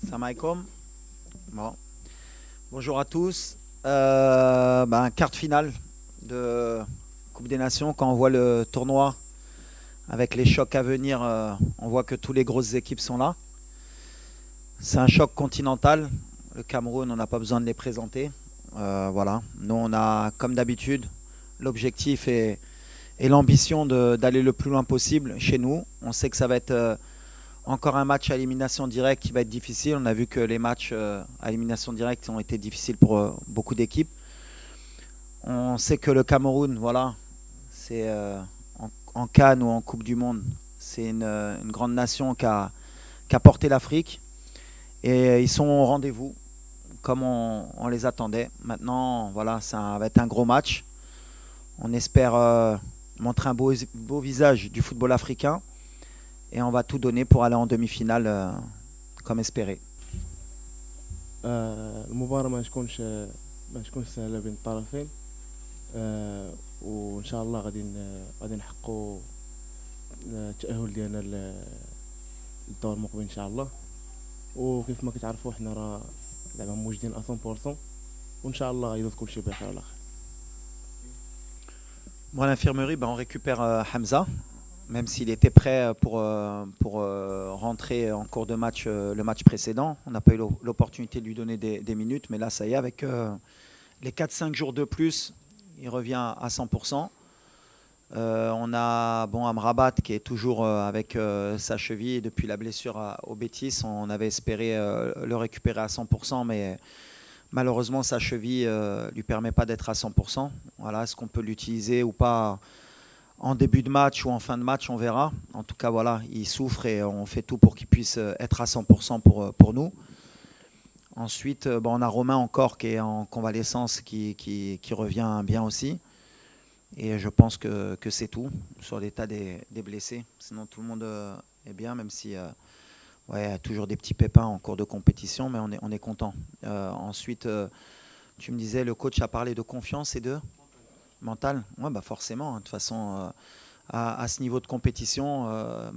Salam alaikum. Bon. Bonjour à tous. Quart de finale de Coupe des Nations. Quand on voit le tournoi avec les chocs à venir, on voit que toutes les grosses équipes sont là. C'est un choc continental. Le Cameroun, on n'a pas besoin de les présenter. Voilà. Nous, on a, comme d'habitude, l'objectif et l'ambition d'aller le plus loin possible chez nous. On sait que ça va être encore un match à élimination directe qui va être difficile. On a vu que les matchs à élimination directe ont été difficiles pour beaucoup d'équipes. On sait que le Cameroun, voilà, c'est en CAN ou en Coupe du Monde, c'est une grande nation qui a porté l'Afrique. Et ils sont au rendez-vous, comme on les attendait. Maintenant, voilà, ça va être un gros match. On espère montrer un beau visage du football africain. Et on va tout donner pour aller en demi-finale comme espéré. المباراة ما تكونش سهلة بين الطرفين. وإن شاء الله غادي نحققوا التأهل ديالنا للدور المقبل إن شاء الله. وكيف ما كتعرفوا حنا راه زعما موجودين 100%، وإن شاء الله غيدوز كلشي بخير على خير. Moi, à l'infirmerie, on récupère Hamza, même s'il était prêt pour rentrer en cours de match le match précédent. On n'a pas eu l'opportunité de lui donner des minutes, mais là, ça y est, avec les 4-5 jours de plus, il revient à 100%. On a Amrabat qui est toujours avec sa cheville depuis la blessure au Betis. On avait espéré le récupérer à 100%, mais malheureusement, sa cheville ne lui permet pas d'être à 100%. Voilà, est-ce qu'on peut l'utiliser ou pas en début de match ou en fin de match, on verra. En tout cas, voilà, il souffre et on fait tout pour qu'il puisse être à 100% pour nous. Ensuite, on a Romain encore qui est en convalescence, qui revient bien aussi. Et je pense que c'est tout sur l'état des blessés. Sinon, tout le monde est bien, même si il y a toujours des petits pépins en cours de compétition, mais on est content. Ensuite, tu me disais, le coach a parlé de confiance et de mental. Ouais, forcément. De toute façon, à ce niveau de compétition,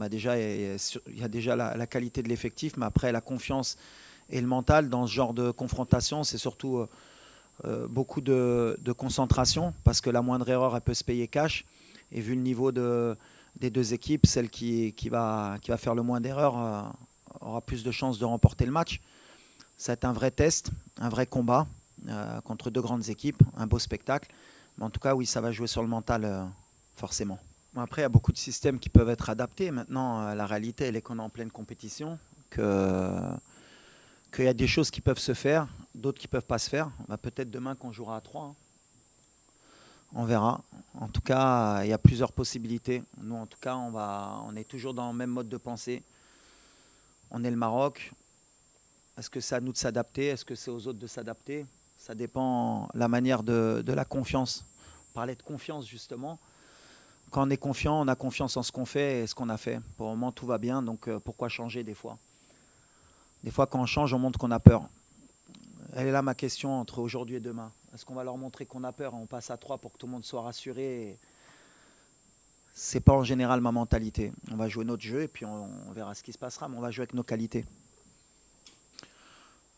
déjà, il y a déjà la qualité de l'effectif, mais après, la confiance et le mental dans ce genre de confrontation, c'est surtout beaucoup de concentration, parce que la moindre erreur, elle peut se payer cash. Et vu le niveau des deux équipes, celle qui va faire le moins d'erreurs aura plus de chances de remporter le match. Ça va être un vrai test, un vrai combat contre deux grandes équipes, un beau spectacle. Mais en tout cas, oui, ça va jouer sur le mental, forcément. Bon, après, il y a beaucoup de systèmes qui peuvent être adaptés. Maintenant, la réalité, elle est qu'on est en pleine compétition, qu'il y a des choses qui peuvent se faire, d'autres qui ne peuvent pas se faire. Peut-être demain qu'on jouera à 3. On verra. En tout cas, il y a plusieurs possibilités. Nous, en tout cas, on est toujours dans le même mode de pensée. On est le Maroc. Est-ce que c'est à nous de s'adapter? Est-ce que c'est aux autres de s'adapter? Ça dépend de la manière de la confiance. On parlait de confiance, justement. Quand on est confiant, on a confiance en ce qu'on fait et ce qu'on a fait. Pour le moment, tout va bien, donc pourquoi changer des fois? Des fois, quand on change, on montre qu'on a peur. Elle est là ma question entre aujourd'hui et demain. Est-ce qu'on va leur montrer qu'on a peur et on passe à 3 pour que tout le monde soit rassuré? C'est pas en général ma mentalité. On va jouer notre jeu et puis on verra ce qui se passera, mais on va jouer avec nos qualités.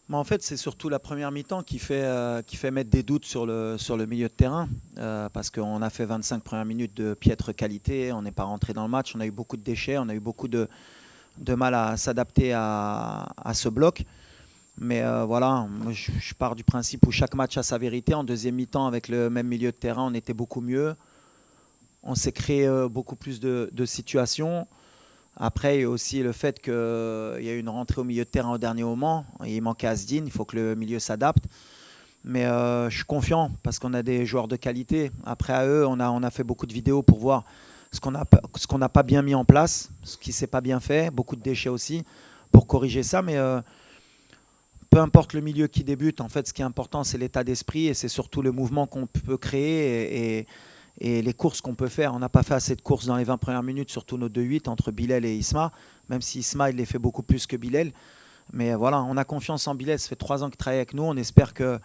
Mais en fait, c'est surtout la première mi-temps qui fait mettre des doutes sur le milieu de terrain, parce qu'on a fait 25 premières minutes de piètre qualité, on n'est pas rentré dans le match, on a eu beaucoup de déchets, on a eu beaucoup de mal à s'adapter à ce bloc. Mais voilà, moi, je pars du principe où chaque match a sa vérité. En deuxième mi-temps, avec le même milieu de terrain, on était beaucoup mieux. On s'est créé beaucoup plus de situations. Après, il y a aussi le fait qu'il y a eu une rentrée au milieu de terrain au dernier moment. Il manquait Asdin, il faut que le milieu s'adapte. Mais je suis confiant parce qu'on a des joueurs de qualité. Après, à eux, on a fait beaucoup de vidéos pour voir ce qu'on n'a pas bien mis en place, ce qui ne s'est pas bien fait. Beaucoup de déchets aussi pour corriger ça. Mais peu importe le milieu qui débute, en fait, ce qui est important, c'est l'état d'esprit et c'est surtout le mouvement qu'on peut créer et les courses qu'on peut faire. On n'a pas fait assez de courses dans les 20 premières minutes, surtout nos 2-8 entre Bilal et Isma, même si Isma, il les fait beaucoup plus que Bilal. Mais voilà, on a confiance en Bilal, ça fait 3 ans qu'il travaille avec nous. On espère que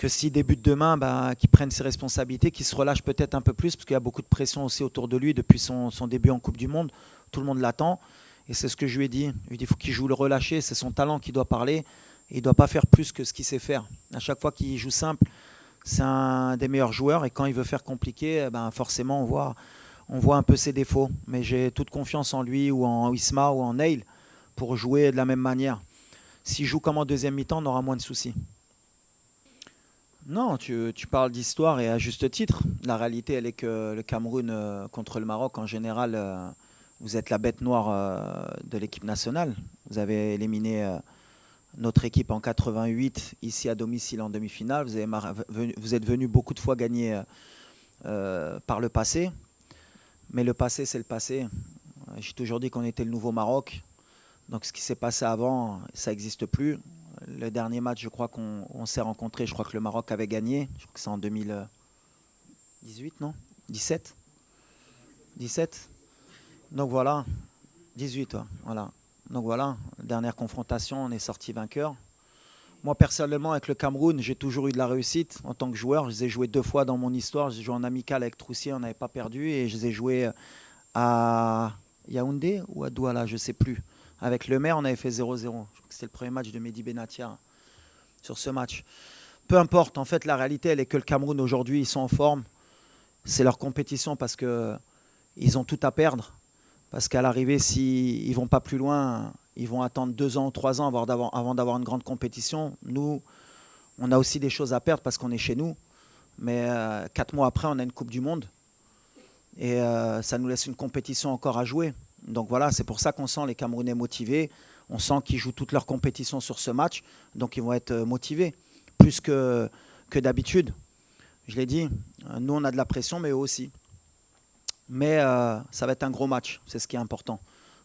s'il débute demain, qu'il prenne ses responsabilités, qu'il se relâche peut-être un peu plus, parce qu'il y a beaucoup de pression aussi autour de lui depuis son début en Coupe du Monde. Tout le monde l'attend. Et c'est ce que je lui ai dit. Je lui ai dit, il faut qu'il joue le relâché, c'est son talent qui doit parler. Et il ne doit pas faire plus que ce qu'il sait faire. À chaque fois qu'il joue simple, c'est un des meilleurs joueurs. Et quand il veut faire compliqué, ben forcément, on voit un peu ses défauts. Mais j'ai toute confiance en lui, ou en Isma, ou en Neil, pour jouer de la même manière. S'il joue comme en deuxième mi-temps, on aura moins de soucis. Non, tu parles d'histoire et à juste titre. La réalité, elle est que le Cameroun contre le Maroc, en général, vous êtes la bête noire de l'équipe nationale. Vous avez éliminé notre équipe en 88, ici à domicile en demi-finale. Vous êtes venu beaucoup de fois gagner par le passé. Mais le passé, c'est le passé. J'ai toujours dit qu'on était le nouveau Maroc. Donc ce qui s'est passé avant, ça n'existe plus. Le dernier match, je crois qu'on s'est rencontrés, je crois que le Maroc avait gagné. Je crois que c'est en 2018, non 17 17. Donc voilà, 18, ouais, voilà. Donc voilà, dernière confrontation, on est sorti vainqueur. Moi personnellement, avec le Cameroun, j'ai toujours eu de la réussite en tant que joueur. Je les ai joués 2 fois dans mon histoire. J'ai joué en amical avec Troussier, on n'avait pas perdu. Et je les ai joués à Yaoundé ou à Douala, je ne sais plus. Avec le maire, on avait fait 0-0. Je crois que c'était le premier match de Mehdi Benatia sur ce match. Peu importe, en fait, la réalité, elle est que le Cameroun, aujourd'hui, ils sont en forme. C'est leur compétition parce qu'ils ont tout à perdre. Parce qu'à l'arrivée, s'ils ne vont pas plus loin, ils vont attendre 2 ans, 3 ans avant d'avoir une grande compétition. Nous, on a aussi des choses à perdre parce qu'on est chez nous. Mais 4 mois après, on a une Coupe du Monde. Et ça nous laisse une compétition encore à jouer. Donc voilà, c'est pour ça qu'on sent les Camerounais motivés. On sent qu'ils jouent toute leur compétition sur ce match. Donc ils vont être motivés, plus que d'habitude. Je l'ai dit, nous on a de la pression, mais eux aussi. Mais ça va être un gros match, c'est ce qui est important.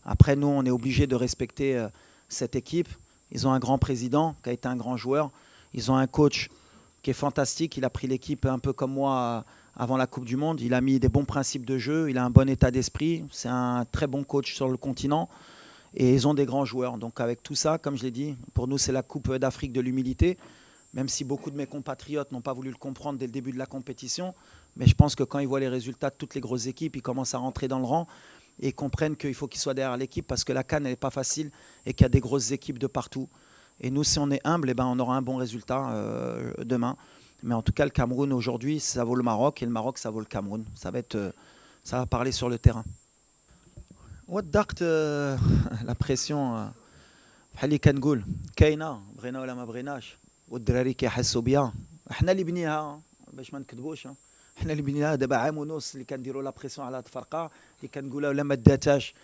Après, nous, on est obligé de respecter cette équipe. Ils ont un grand président qui a été un grand joueur. Ils ont un coach qui est fantastique. Il a pris l'équipe un peu comme moi avant la Coupe du Monde. Il a mis des bons principes de jeu. Il a un bon état d'esprit. C'est un très bon coach sur le continent. Et ils ont des grands joueurs. Donc avec tout ça, comme je l'ai dit, pour nous, c'est la Coupe d'Afrique de l'humilité. Même si beaucoup de mes compatriotes n'ont pas voulu le comprendre dès le début de la compétition. Mais je pense que quand ils voient les résultats de toutes les grosses équipes, ils commencent à rentrer dans le rang et comprennent qu'il faut qu'ils soient derrière l'équipe parce que la CAN n'est pas facile et qu'il y a des grosses équipes de partout. Et nous, si on est humble, eh ben, on aura un bon résultat demain. Mais en tout cas, le Cameroun aujourd'hui, ça vaut le Maroc et le Maroc, ça vaut le Cameroun. Ça va parler sur le terrain. والضغط la pression بحال اللي كنقول كاينه بغينا ولا ما بغيناش والدراري كيحسوا بها احنا اللي بنيها باش ما نكذبوش احنا اللي بنيناها دابا عام ونص اللي كنديروا لا بريسيون على هاد الفرقه اللي كنقولها ولا ما داتاش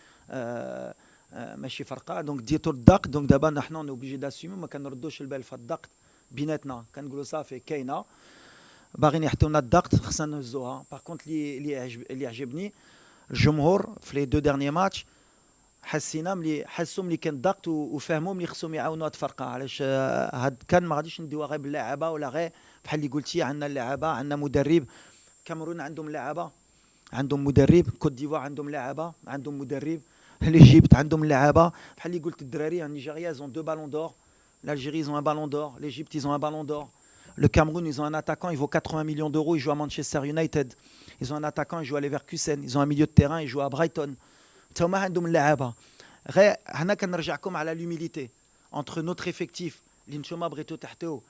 ماشي فرقه دونك ديتوا الضغط دونك دابا نحن اون اوبليجي داسيومي ما كنردوش البال في الضغط بيناتنا كنقولوا صافي كاينه باغيين يحطوا لنا الضغط خصنا نهزوها باغ كونت اللي عجبني الجمهور في لي 2 ديرني ماتش حسينا ملي كان ضغط وفهموا ملي خصهم يعاونوا هاد الفرقه علاش هاد كان ما غاديش نديوها غير باللاعبه ولا غير بحال اللي قلتي عندنا اللاعبه عندنا مدرب كاميرون عندهم لاعبه عندهم مدرب كوت ديفوار عندهم لاعبه عندهم مدرب l'Égypte عندهم لاعبه بحال اللي قلت الدراري النيجيريا ils ont 2 ballons d'or l'Algérie ils ont un ballon d'or l'Égypte ils ont un ballon d'or le Cameroun ils ont un attaquant il vaut 80 millions d'euros il joue à Manchester United ils ont un attaquant il joue à Leverkusen ils ont un milieu de terrain il joue à Brighton تما عندهم اللاعبه غير هنا كنرجعكم على l'humilité entre notre effectif اللي نتوما بغيتو تحتوه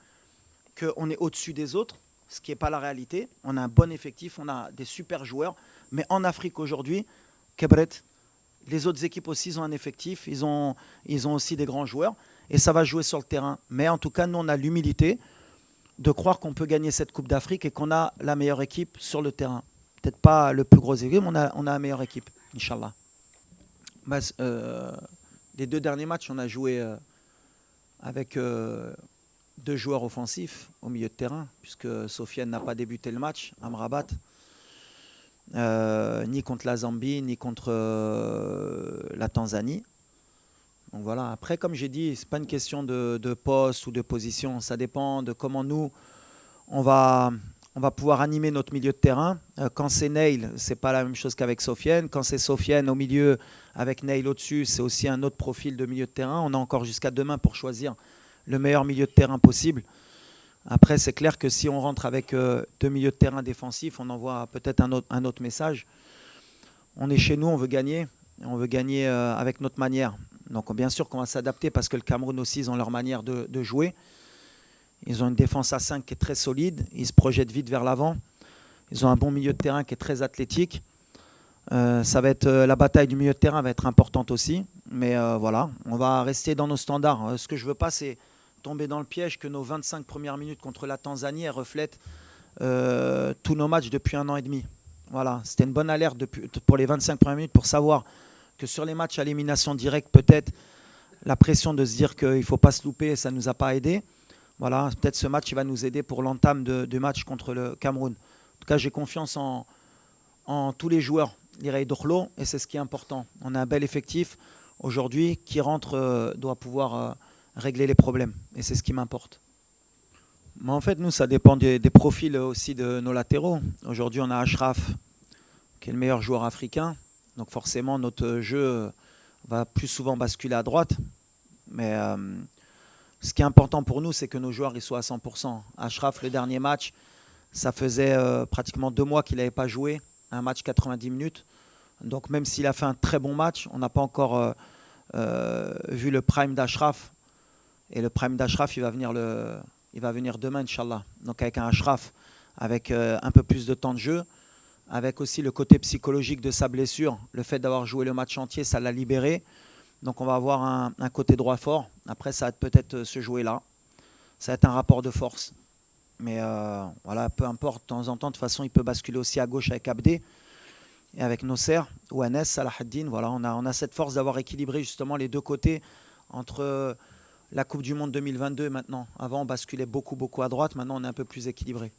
qu'on est au-dessus des autres ce qui n'est pas la réalité on a un bon effectif on a des super joueurs mais en Afrique aujourd'hui كبرت les autres équipes aussi ils ont un effectif ils ont aussi des grands joueurs et ça va jouer sur le terrain mais en tout cas nous on a l'humilité de croire qu'on peut gagner cette Coupe d'Afrique et qu'on a la meilleure équipe sur le terrain peut-être pas le plus gros équipe mais on a la meilleure équipe Inch'Allah. Les 2 derniers matchs, on a joué avec 2 joueurs offensifs au milieu de terrain, puisque Sofiane n'a pas débuté le match, Amrabat, ni contre la Zambie, ni contre la Tanzanie. Donc voilà. Après, comme j'ai dit, ce n'est pas une question de poste ou de position, ça dépend de comment nous, on va pouvoir animer notre milieu de terrain. Quand c'est Neil, ce n'est pas la même chose qu'avec Sofiane. Quand c'est Sofiane au milieu, avec Neil au-dessus, c'est aussi un autre profil de milieu de terrain. On a encore jusqu'à demain pour choisir le meilleur milieu de terrain possible. Après, c'est clair que si on rentre avec 2 milieux de terrain défensifs, on envoie peut-être un autre message. On est chez nous, on veut gagner. On veut gagner avec notre manière. Donc bien sûr qu'on va s'adapter parce que le Cameroun aussi, ils ont leur manière de jouer. Ils ont une défense à 5 qui est très solide. Ils se projettent vite vers l'avant. Ils ont un bon milieu de terrain qui est très athlétique. Ça va être la bataille du milieu de terrain va être importante aussi. Mais voilà, on va rester dans nos standards. Ce que je veux pas, c'est tomber dans le piège que nos 25 premières minutes contre la Tanzanie reflètent tous nos matchs depuis 1 an et demi. Voilà, c'était une bonne alerte pour les 25 premières minutes pour savoir que sur les matchs à élimination directe, peut-être la pression de se dire qu'il ne faut pas se louper, ça ne nous a pas aidé. Voilà, peut-être ce match il va nous aider pour l'entame de match contre le Cameroun. En tout cas, j'ai confiance en tous les joueurs, l'Irei Dorlo, et c'est ce qui est important. On a un bel effectif aujourd'hui qui rentre, doit pouvoir régler les problèmes, et c'est ce qui m'importe. Mais en fait, nous, ça dépend des profils aussi de nos latéraux. Aujourd'hui, on a Achraf, qui est le meilleur joueur africain. Donc forcément, notre jeu va plus souvent basculer à droite. Mais ce qui est important pour nous, c'est que nos joueurs ils soient à 100%. Achraf, le dernier match, ça faisait pratiquement 2 mois qu'il n'avait pas joué. Un match 90 minutes. Donc même s'il a fait un très bon match, on n'a pas encore vu le prime d'Achraf. Et le prime d'Achraf, il va venir demain, Inch'Allah. Donc avec un Achraf, avec un peu plus de temps de jeu, avec aussi le côté psychologique de sa blessure. Le fait d'avoir joué le match entier, ça l'a libéré. Donc on va avoir un côté droit fort. Après, ça va peut-être se jouer là. Ça va être un rapport de force. Mais voilà, peu importe, de temps en temps, de toute façon, il peut basculer aussi à gauche avec Abdé et avec Nosser ou Anes, Salahaddin. Voilà, on a cette force d'avoir équilibré justement les deux côtés entre la Coupe du Monde 2022 et maintenant. Avant, on basculait beaucoup à droite. Maintenant, on est un peu plus équilibré.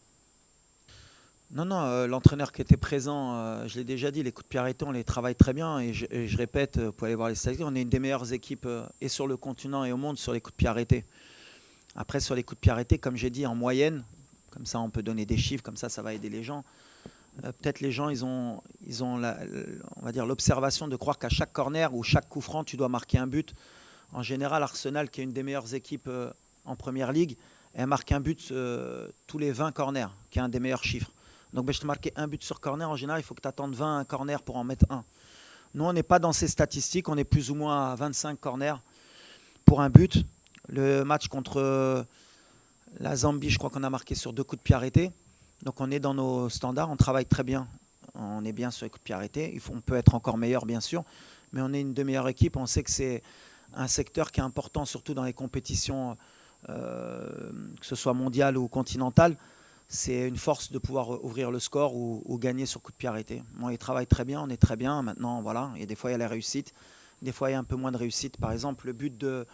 Non, l'entraîneur qui était présent, je l'ai déjà dit, les coups de pied arrêtés, on les travaille très bien. Et je répète, vous pouvez aller voir les statistiques, on est une des meilleures équipes et sur le continent et au monde sur les coups de pied arrêtés. Après, sur les coups de pied arrêtés, comme j'ai dit, en moyenne, comme ça on peut donner des chiffres, comme ça va aider les gens. Peut-être les gens, ils ont on va dire l'observation de croire qu'à chaque corner ou chaque coup franc, tu dois marquer un but. En général, Arsenal, qui est une des meilleures équipes en Première Ligue, elle marque un but tous les 20 corners, qui est un des meilleurs chiffres. Donc, je te marquer un but sur corner, en général, il faut que tu attendes 20 corners pour en mettre un. Nous, on n'est pas dans ces statistiques, on est plus ou moins à 25 corners pour un but. Le match contre la Zambie, je crois qu'on a marqué sur 2 coups de pied arrêtés. Donc, on est dans nos standards, on travaille très bien. On est bien sur les coups de pied arrêtés. On peut être encore meilleur, bien sûr, mais on est une des meilleures équipes. On sait que c'est un secteur qui est important, surtout dans les compétitions, que ce soit mondiales ou continentales. C'est une force de pouvoir ouvrir le score ou gagner sur coup de pied arrêté. Bon, ils travaillent très bien, on est très bien. Maintenant, voilà, et des fois, il y a la réussite. Des fois, il y a un peu moins de réussite. Par exemple, le but de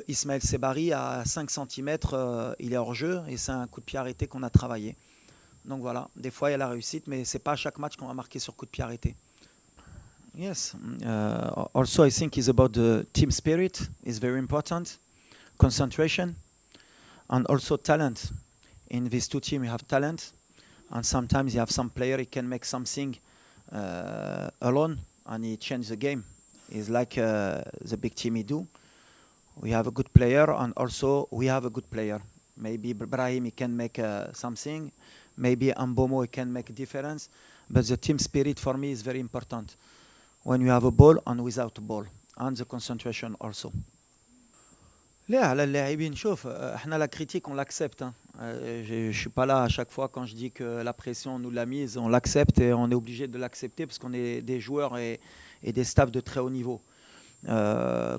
Ismaël Sebari à 5 cm, il est hors jeu et c'est un coup de pied arrêté qu'on a travaillé. Donc voilà, des fois, il y a la réussite, mais ce n'est pas à chaque match qu'on va marquer sur coup de pied arrêté. Yes. Also, I think it's about the team spirit is very important, concentration, and also talent. In these two teams, you have talent, and sometimes you have some player he can make something alone, and he change the game. It's like the big team he do. We have a good player, and also we have a good player. Maybe Brahim he can make something. Maybe Ambomo he can make a difference. But the team spirit for me is very important. When you have a ball and without a ball, and the concentration also. لا على اللاعبين شوف احنا la critique on l'accepte hein. Je suis pas là à chaque fois quand je dis que la pression on nous l'a mise, on l'accepte et on est obligé de l'accepter parce qu'on est des joueurs et des staffs de très haut niveau.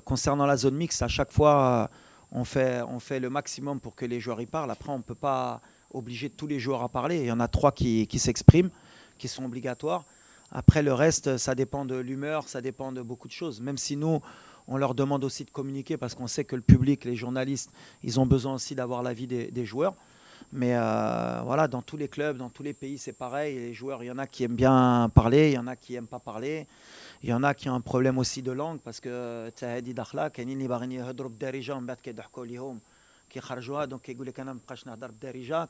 Concernant la zone mixte, à chaque fois on fait le maximum pour que les joueurs y parlent. Après on peut pas obliger tous les joueurs à parler. Il y en a 3 qui s'expriment, qui sont obligatoires. Après le reste, ça dépend de l'humeur, ça dépend de beaucoup de choses. Même si nous on leur demande aussi de communiquer parce qu'on sait que le public, les journalistes, ils ont besoin aussi d'avoir l'avis des joueurs. Mais voilà, dans tous les clubs, dans tous les pays, c'est pareil. Et les joueurs, il y en a qui aiment bien parler, il y en a qui n'aiment pas parler. Il y en a qui ont un problème aussi de langue parce que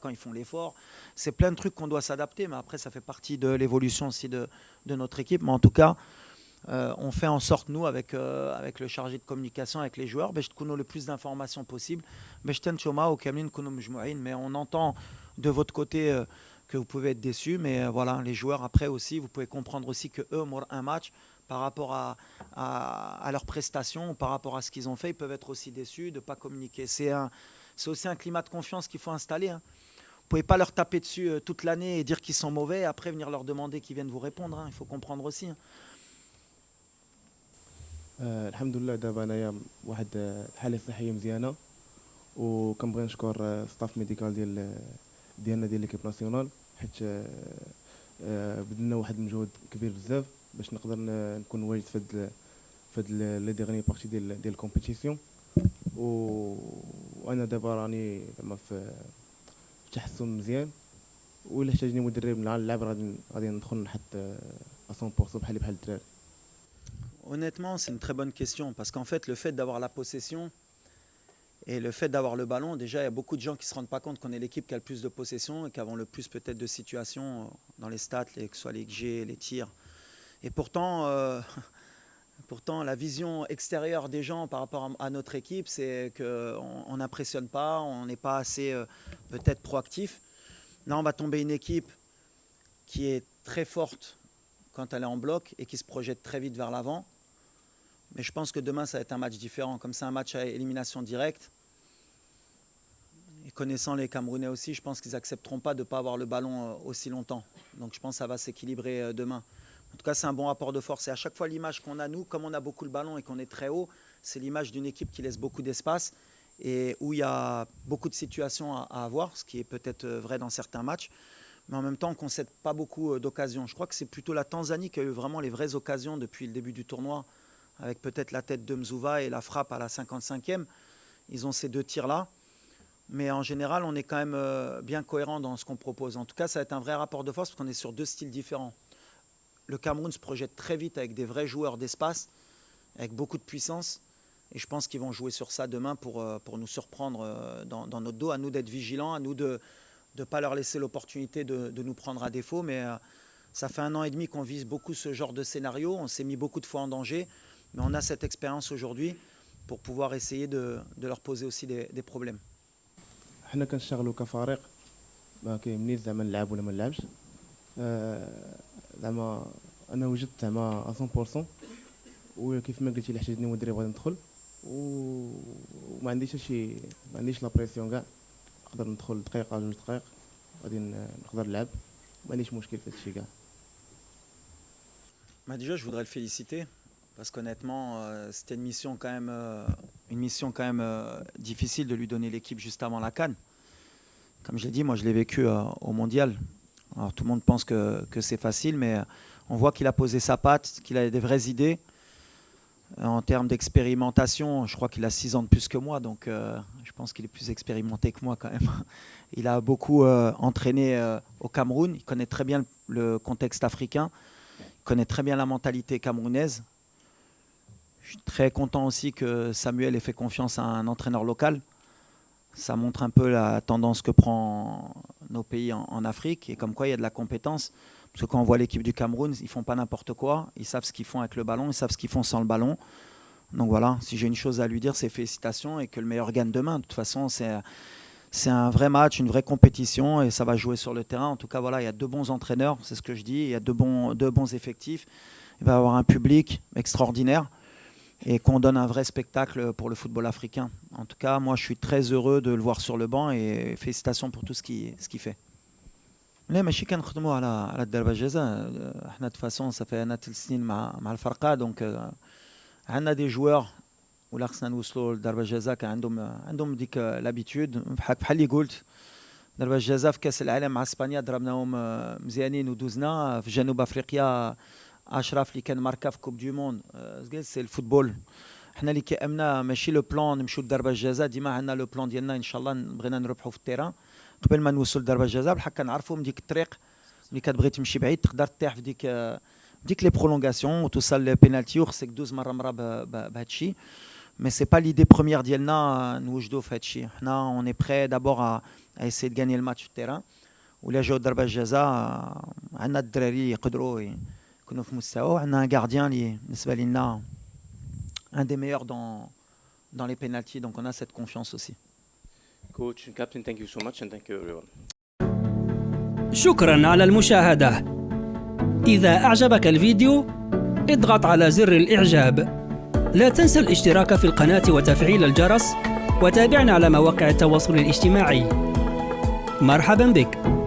quand ils font l'effort. C'est plein de trucs qu'on doit s'adapter, mais après, ça fait partie de l'évolution aussi de notre équipe. Mais en tout cas, on fait en sorte, nous, avec le chargé de communication, avec les joueurs, qu'on ait le plus d'informations possible. Mais on entend de votre côté que vous pouvez être déçus, mais voilà, les joueurs, après aussi, vous pouvez comprendre aussi qu'eux, un match, par rapport à leurs prestations, par rapport à ce qu'ils ont fait, ils peuvent être aussi déçus de ne pas communiquer. C'est aussi un climat de confiance qu'il faut installer. Hein. Vous ne pouvez pas leur taper dessus toute l'année et dire qu'ils sont mauvais, et après venir leur demander qu'ils viennent vous répondre. Hein. Il faut comprendre aussi. Hein. الحمد لله دابا انايا واحد الحاله صحيه مزيانه وكنبغي نشكر ستاف ميديكال ديالنا ديال ليكيب ناسيونال حيت بذلنا واحد المجهود كبير بزاف باش نقدر نكون واجد في هاد لي ديغني بارتي ديال الكومبيتيسيون وانا دابا راني زعما في تحسن مزيان وإلا احتاجني مدرب مع اللعب غادي ندخل نحط 100% بحال الدراري. Honnêtement, c'est une très bonne question parce qu'en fait, le fait d'avoir la possession et le fait d'avoir le ballon, déjà, il y a beaucoup de gens qui ne se rendent pas compte qu'on est l'équipe qui a le plus de possession et qui avons le plus peut-être de situations dans les stats, que ce soit les XG, les tirs. Et pourtant, pourtant, la vision extérieure des gens par rapport à notre équipe, c'est qu'on n'impressionne pas, on n'est pas assez peut-être proactif. Là, on va tomber une équipe qui est très forte quand elle est en bloc et qui se projette très vite vers l'avant. Mais je pense que demain, ça va être un match différent. Comme c'est un match à élimination directe, et connaissant les Camerounais aussi, je pense qu'ils n'accepteront pas de ne pas avoir le ballon aussi longtemps. Donc je pense que ça va s'équilibrer demain. En tout cas, c'est un bon rapport de force. Et à chaque fois, l'image qu'on a, nous, comme on a beaucoup le ballon et qu'on est très haut, c'est l'image d'une équipe qui laisse beaucoup d'espace et où il y a beaucoup de situations à avoir, ce qui est peut-être vrai dans certains matchs. Mais en même temps, on ne concède pas beaucoup d'occasions. Je crois que c'est plutôt la Tanzanie qui a eu vraiment les vraies occasions depuis le début du tournoi, avec peut-être la tête de Mzouva et la frappe à la 55e. Ils ont ces deux tirs-là. Mais en général, on est quand même bien cohérent dans ce qu'on propose. En tout cas, ça va être un vrai rapport de force parce qu'on est sur deux styles différents. Le Cameroun se projette très vite avec des vrais joueurs d'espace, avec beaucoup de puissance. Et je pense qu'ils vont jouer sur ça demain pour nous surprendre dans notre dos. À nous d'être vigilants, à nous de ne pas leur laisser l'opportunité de nous prendre à défaut. Mais ça fait 1 an et demi qu'on vise beaucoup ce genre de scénario. On s'est mis beaucoup de fois en danger. Mais on a cette expérience aujourd'hui pour pouvoir essayer de leur poser aussi des problèmes. حنا كنشتغلوا كفريق ما كيهمنيش زعما نلعب ولا ما نلعبش زعما انا وجدت زعما 100% وكيف ما قلتي الا احتاجني مدرب غادي ندخل وما عنديش شي ما عنديش لا بريسيون كاع نقدر ندخل دقيقه 2 دقائق غادي نقدر نلعب ما عنديش مشكل في هادشي كاع. Déjà, je voudrais le féliciter parce qu'honnêtement, c'était une mission quand même difficile de lui donner l'équipe juste avant la CAN. Comme je l'ai dit, moi je l'ai vécu au Mondial. Alors tout le monde pense que c'est facile, mais on voit qu'il a posé sa patte, qu'il a des vraies idées. En termes d'expérimentation, je crois qu'il a 6 ans de plus que moi, donc je pense qu'il est plus expérimenté que moi quand même. Il a beaucoup entraîné au Cameroun, il connaît très bien le contexte africain, il connaît très bien la mentalité camerounaise. Je suis très content aussi que Samuel ait fait confiance à un entraîneur local. Ça montre un peu la tendance que prend nos pays en Afrique et comme quoi il y a de la compétence. Parce que quand on voit l'équipe du Cameroun, ils ne font pas n'importe quoi. Ils savent ce qu'ils font avec le ballon, ils savent ce qu'ils font sans le ballon. Donc voilà, si j'ai une chose à lui dire, c'est félicitations et que le meilleur gagne demain. De toute façon, c'est un vrai match, une vraie compétition et ça va jouer sur le terrain. En tout cas, voilà, il y a 2 bons entraîneurs, c'est ce que je dis. Il y a 2 bons effectifs. Il va y avoir un public extraordinaire et qu'on donne un vrai spectacle pour le football africain. En tout cas, moi, je suis très heureux de le voir sur le banc et félicitations pour tout ce qu'il fait. لا ماشي كنخدموا على الضربه الجزاء احنا de façon ça fait 3 سنين مع الفرقه دونك عندنا دي جوار ولا خصنا نوصلوا لضربه الجزاء كان عندهم ديك لابيتود بحال اللي قلت ضربه الجزاء في كاس العالم مع اسبانيا ضربناهم مزيانين ودوزنا في جنوب افريقيا اشرف اللي كان ماركا في كوب دو موند سي الفوتبول حنا اللي كيامنا ماشي لو بلان نمشيو لضربه الجزاء ديما عندنا لو بلان ديالنا ان شاء الله بغينا نربحوا في التيران قبل ما نوصل لضربه الجزاء بحال كنعرفوا من ديك الطريق ملي كتبغي تمشي بعيد تقدر تطيح في ديك لي برولونغاسيون وتوصل للبينالتي وخصك دوز مره بهذا الشيء مي سي با ليدي بروميير ديالنا نوجدوا في هذا الشيء حنا اون اي بري دابور ا ايسي دو غاني الماتش في التيران ولا جاو ضربه الجزاء عندنا الدراري اللي يقدروا يكونوا في مستوى وعندنا ان غارديان اللي بالنسبه لنا un des meilleurs dans les pénaltys donc on a cette confiance aussi. Coach and captain, thank you so much and thank you everyone. شكرا على المشاهدة. إذا أعجبك الفيديو اضغط على زر الإعجاب. لا تنسى الاشتراك في القناة وتفعيل الجرس، وتابعنا على مواقع التواصل الاجتماعي. مرحبا بك.